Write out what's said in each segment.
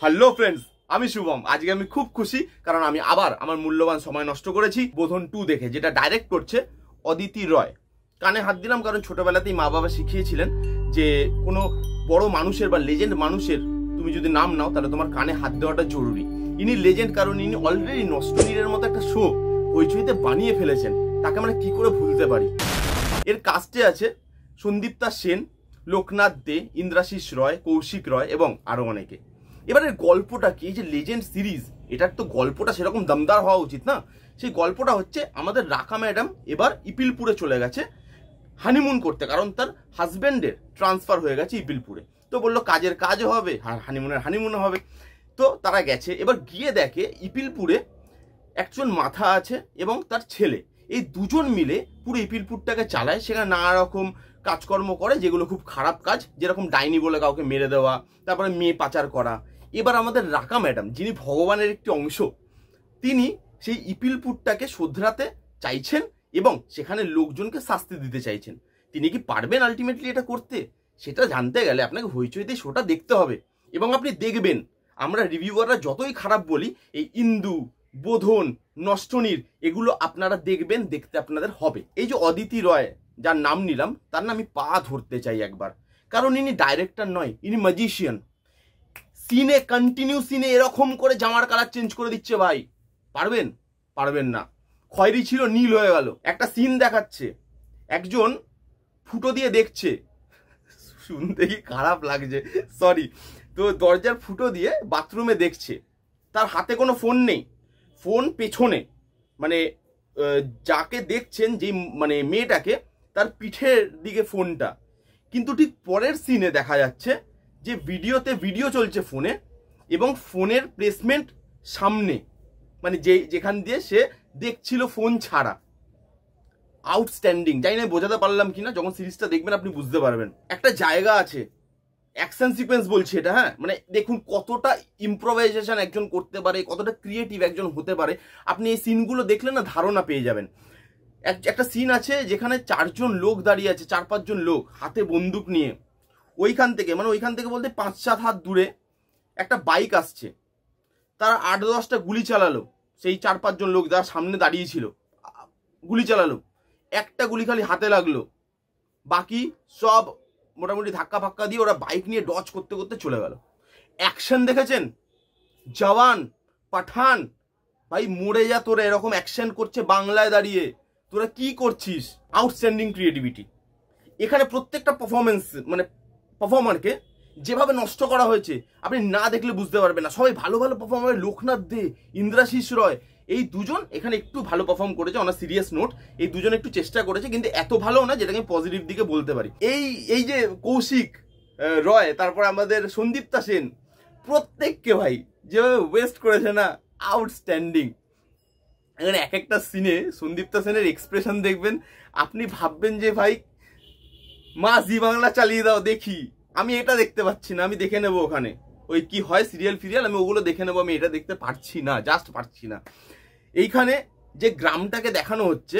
Hello friends, আমি শুভম। আজকে আমি খুব খুশি কারণ আমি আবার আমার মূল্যবান সময় নষ্ট করেছি বোধন 2 দেখে, যেটা ডাইরেক্ট করছে অদিতি রয়। কানে হাত দিলাম কারণ ছোটবেলাতেই মা বাবা শিখিয়েছিলেন যে কোনো বড় মানুষের বা লেজেন্ড মানুষের তুমি যদি নাম নাও তাহলে তোমার কানে হাত দেওয়াটা জরুরি। ইনি লেজেন্ড কারণ ইনি অলরেডি নষ্টনীরের মতো একটা শো হইচইতে বানিয়ে ফেলেছেন। তাকে আমরা কি করে ভুলতে পারি। এর কাস্টে আছে সন্দীপ্তা সেন, লোকনাথ দে, ইন্দ্রাশিস রয়, কৌশিক রয় এবং আরো অনেকে। এবারে গল্পটা কি, এই যে লেজেন্ড সিরিজ, এটার তো গল্পটা সেরকম দমদার হওয়া উচিত না। সেই গল্পটা হচ্ছে আমাদের রাকা ম্যাডাম এবার ইপিলপুরে চলে গেছে হানিমুন করতে, কারণ তার হাজব্যান্ডের ট্রান্সফার হয়ে গেছে ইপিলপুরে। তো বললো কাজের কাজও হবে, হানিমুনও হবে। তো তারা গেছে, এবার গিয়ে দেখে ইপিলপুরে একজন মাথা আছে এবং তার ছেলে, এই দুজন মিলে পুরো ইপিলপুরটাকে চালায়। সেখানে নানা রকম কাজকর্ম করে যেগুলো খুব খারাপ কাজ, যেরকম ডাইনি বলে কাউকে মেরে দেওয়া, তারপরে মেয়ে পাচার করা। এবার আমাদের রাকা ম্যাডাম, যিনি ভগবানের একটি অংশ, তিনি সেই ইপিলপুরটাকে শোধরাতে চাইছেন এবং সেখানে লোকজনকে শাস্তি দিতে চাইছেন। তিনি কি পারবেন আলটিমেটলি এটা করতে? সেটা জানতে গেলে আপনাকে হইচইতে শোটা দেখতে হবে। এবং আপনি দেখবেন, আমরা রিভিউয়াররা যতই খারাপ বলি, এই ইন্দু, বোধন, নষ্টনীর এগুলো আপনারা দেখবেন, দেখতে আপনাদের হবে। এই যে অদিতি রয় যার নাম নিলাম, তার না আমি পা ধরতে চাই একবার, কারণ ইনি ডাইরেক্টর নয়, ইনি ম্যাজিশিয়ান। সিনে কন্টিনিউ সিনে এরকম করে জামার কালার চেঞ্জ করে দিচ্ছে ভাই। পারবেন? পারবেন না। খয়েরি ছিল নীল হয়ে গেল। একটা সিন দেখাচ্ছে, একজন ফুটো দিয়ে দেখছে, শুনতে কি খারাপ লাগছে, সরি। তো দরজার ফুটো দিয়ে বাথরুমে দেখছে, তার হাতে কোনো ফোন নেই, ফোন পেছনে, মানে যাকে দেখছেন, যে মানে মেয়েটাকে, তার পিঠের দিকে ফোনটা। কিন্তু ঠিক পরের সিনে দেখা যাচ্ছে যে ভিডিওতে ভিডিও চলছে ফোনে, এবং ফোনের প্লেসমেন্ট সামনে, মানে যেখান দিয়ে সে দেখছিল ফোন ছাড়া। আউটস্ট্যান্ডিং। জানি না বোঝাতে পারলাম কিনা, যখন সিরিজটা দেখবেন আপনি বুঝতে পারবেন। একটা জায়গা আছে, অ্যাকশন সিকোয়েন্স বলছি এটা, হ্যাঁ, মানে দেখুন কতটা ইম্প্রোভাইজেশন একজন করতে পারে, কতটা ক্রিয়েটিভ একজন হতে পারে। আপনি এই সিনগুলো দেখলে না ধারণা পেয়ে যাবেন। একটা সিন আছে যেখানে 4 জন লোক দাঁড়িয়ে আছে, 4-5 জন লোক হাতে বন্দুক নিয়ে। ওইখান থেকে, মানে ওইখান থেকে বলতে 5-7 হাত দূরে একটা বাইক আসছে, তারা 8-10টা গুলি চালালো। সেই 4-5 জন লোক যারা সামনে দাঁড়িয়েছিল গুলি চালালো, একটা গুলি খালি হাতে লাগলো, বাকি সব মোটামুটি ধাক্কা ফাক্কা দিয়ে ওরা বাইক নিয়ে ডজ করতে করতে চলে গেল। অ্যাকশন দেখেছেন? জওয়ান, পাঠান, ভাই মরে যা তোরা, এরকম অ্যাকশন করছে বাংলায় দাঁড়িয়ে, তোরা কি করছিস? Outstanding creativity. এখানে প্রত্যেকটা পারফরমেন্স, মানে পারফর্মারকে যেভাবে নষ্ট করা হয়েছে আপনি না দেখলে বুঝতে পারবেন না। সবাই ভালো ভালো পারফর্মার, লোকনাথ দে, ইন্দ্রাশিস রয়, এই দুজন এখানে একটু ভালো পারফর্ম করেছে। অন সিরিয়াস নোট, এই দুজন একটু চেষ্টা করেছে, কিন্তু এত ভালো না যেটাকে আমি পজিটিভ দিকে বলতে পারি। এই যে কৌশিক রয়, তারপর আমাদের সন্দীপ্তা সেন, প্রত্যেককে ভাই যেভাবে ওয়েস্ট করেছে না, আউটস্ট্যান্ডিং। এখানে এক একটা সিনে সন্দীপ্তা সেনের এক্সপ্রেশন দেখবেন, আপনি ভাববেন যে ভাই মা জি বাংলা চালিয়ে দাও দেখি, আমি এটা দেখতে পাচ্ছি না, আমি দেখে নেবো ওখানে ওই কি হয় সিরিয়াল ফিরিয়াল, আমি ওগুলো দেখে নেবো, আমি এটা দেখতে পারছি না, জাস্ট পারছি না। এইখানে যে গ্রামটাকে দেখানো হচ্ছে,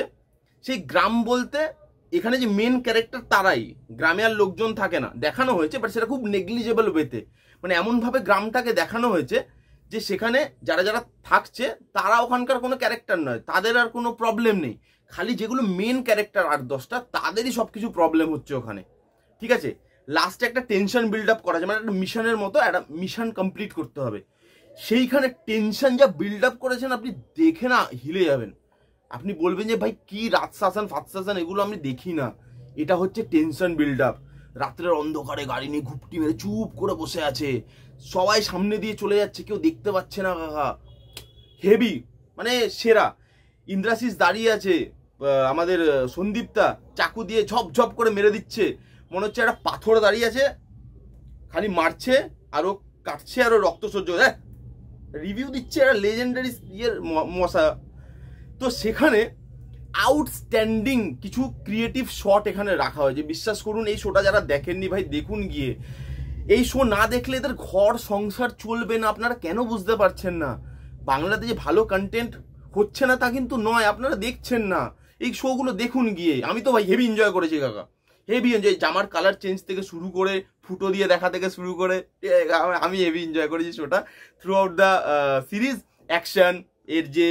সেই গ্রাম বলতে এখানে যে মেন ক্যারেক্টার তারাই, গ্রামে আর লোকজন থাকে না, দেখানো হয়েছে, বাট সেটা খুব নেগলিজেবল ওয়েতে। মানে এমনভাবে গ্রামটাকে দেখানো হয়েছে যে সেখানে যারা যারা থাকছে তারা ওখানকার কোনো ক্যারেক্টার নয়, তাদের আর কোনো প্রবলেম নেই। খালি যেগুলো মেন ক্যারেক্টার 8-10টা, তাদেরই সবকিছু প্রবলেম হচ্ছে ওখানে। ঠিক আছে, লাস্টে একটা টেনশন বিল্ড আপ করা যায়, মানে একটা মিশনের মতো, একটা মিশন কমপ্লিট করতে হবে। সেইখানে টেনশন যা বিল্ড আপ করেছেন, আপনি দেখে না হিলে যাবেন। আপনি বলবেন যে ভাই কি রাত শাসন ফাত শাসন, এগুলো আমি দেখি না, এটা হচ্ছে টেনশন বিল্ড আপ। রাত্রের অন্ধকারে গাড়ি নিয়ে ঘুপটি মেরে চুপ করে বসে আছে, সবাই সামনে দিয়ে চলে যাচ্ছে, কেউ দেখতে পাচ্ছে না কাকা, হেভি, মানে সেরা। ইন্দ্রাশিস দাঁড়িয়ে আছে, আমাদের সন্দীপ্তা চাকু দিয়ে ঝপ ঝপ করে মেরে দিচ্ছে, মনে হচ্ছে একটা পাথর দাঁড়িয়ে আছে, খালি মারছে আরো কাটছে, আরো রক্ত সহ্য, রিভিউ দিচ্ছে একটা লেজেন্ডারি ইয়ের মশা। তো সেখানে আউটস্ট্যান্ডিং কিছু ক্রিয়েটিভ শট এখানে রাখা হয়েছে। বিশ্বাস করুন, এই শোটা যারা দেখেননি ভাই দেখুন গিয়ে। এই শো না দেখলে এদের ঘর সংসার চলবে না। আপনারা কেন বুঝতে পারছেন না? বাংলাতে যে ভালো কন্টেন্ট হচ্ছে না তা কিন্তু নয়, আপনারা দেখছেন না। এই শোগুলো দেখুন গিয়ে। আমি তো ভাই হেভি এনজয় করেছি কাকা, হেভি এনজয়। জামার কালার চেঞ্জ থেকে শুরু করে ফুটো দিয়ে দেখা থেকে শুরু করে আমি হেভি এনজয় করেছি শোটা। Through out the series action এর যে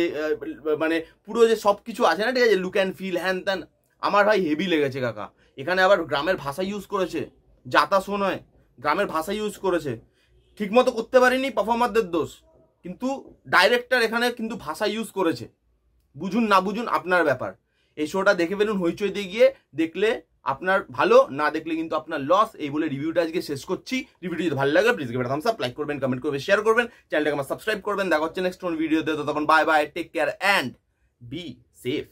মানে পুরো যে সব কিছু আছে না, ঠিক আছে, লুক অ্যান্ড ফিল হ্যান ত্যান, আমার ভাই হেভি লেগেছে কাকা। এখানে আবার গ্রামের ভাষা ইউজ করেছে, যাতা শো নয়, গ্রামের ভাষা ইউজ করেছে। ঠিকমতো করতে পারিনি, পারফর্মারদের দোষ, কিন্তু ডাইরেক্টর এখানে কিন্তু ভাষা ইউজ করেছে। বুঝুন না বুঝুন আপনার ব্যাপার। এই শোটা দেখে ফেলুন হইচইতে গিয়ে, দেখলে আপনার ভালো, না দেখলে কিন্তু আপনার লস। এই বলে রিভিউটা আজকে শেষ করছি। রিভিউটি যদি ভালো লাগে please give it a Thums up, like করবেন, কমেন্ট করবেন, শেয়ার করবেন, চ্যানেলটাকে আমার সাবস্ক্রাইব করবেন। দেখা হচ্ছে নেক্সট কোন ভিডিওতে। তখন bye bye, take care and be safe.